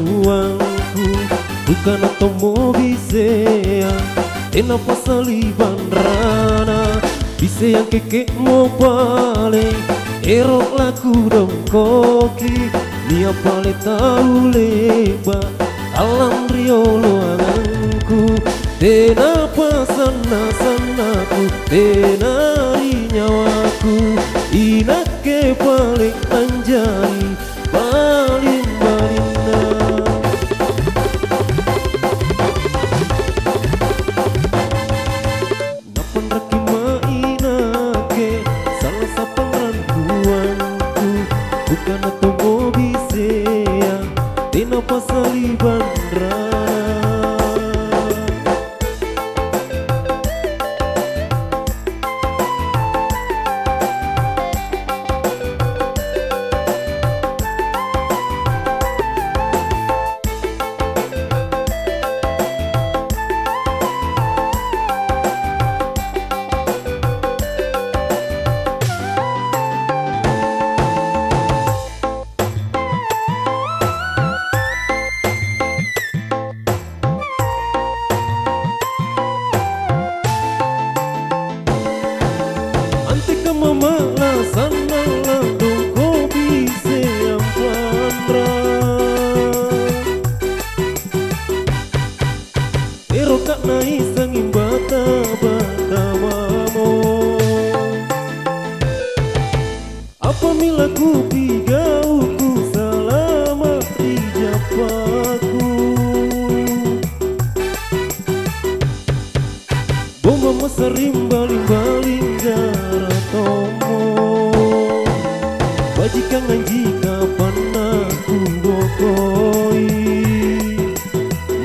randuanku, bukan otomobil seang, tena pasali bandrana, bisa yang keke mau paling, erok laku dong koki, nia pale tahu leba, alam riolo anganku, tena pasana-sanaku, tena nyawaku, inake paling anjani, paling balina. Napan raki mainake, salah sapang randuanku, bukan otomobil seang, tena pasali bandrana. Mama la sana la dong bisa yang pandra, pero kak nai sangin bata mamo, apa mila ku pigauku selama di japaku, bomba masarim baling-baling darah tomo, bajikan ngaji kapan aku bokoi,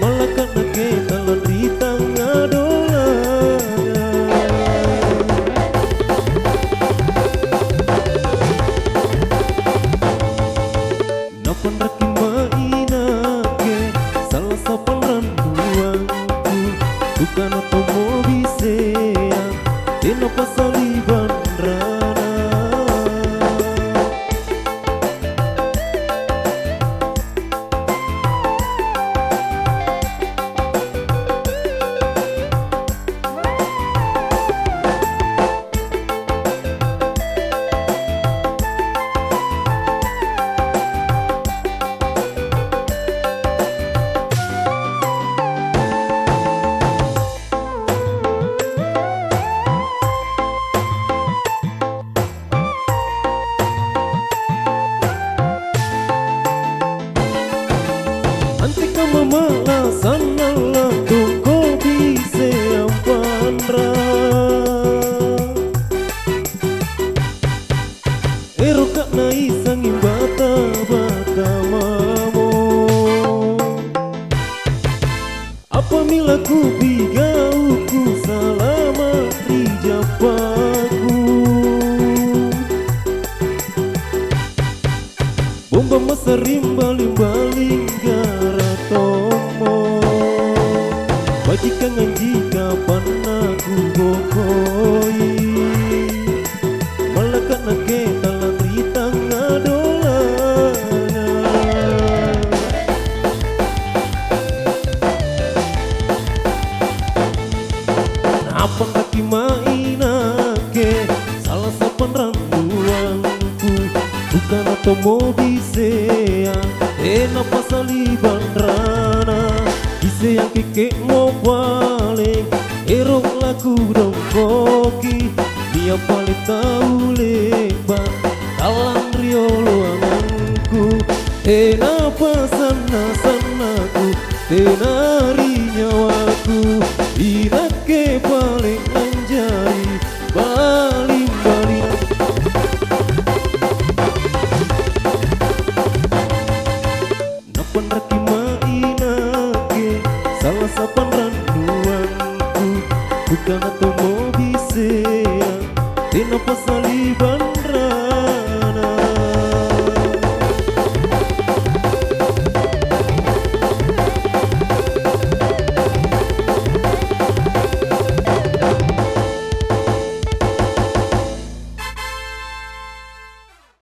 malakan nake talan di tangga dolangan. Napan raki mainake, salah sapan randuanku, bukan otomobil seang, tena pasali bandrana. Mama la sana la tungko bisa yang pandra, ero kak nai sangin bata mamo, apa mila ku pigauku selama di japaku, bomba masarim baling-baling tomo, bajikan ngaji kapan aku bokoi, malakan nake talan di tangga dolangan. Napan raki mainake, salah sapan randuanku, bukan otomobil seang, tena pasali bandrana, bisa yang keke mau paling, erok laku dong koki, dia paling tahu leba, talang riolo anganku, tena pasana-sanaku, tena nyawaku, inake paling anjari, baling-baling. Napan raki mainake, salah sapan randuanku, bukan otomobil seang, tena pasali bandrana.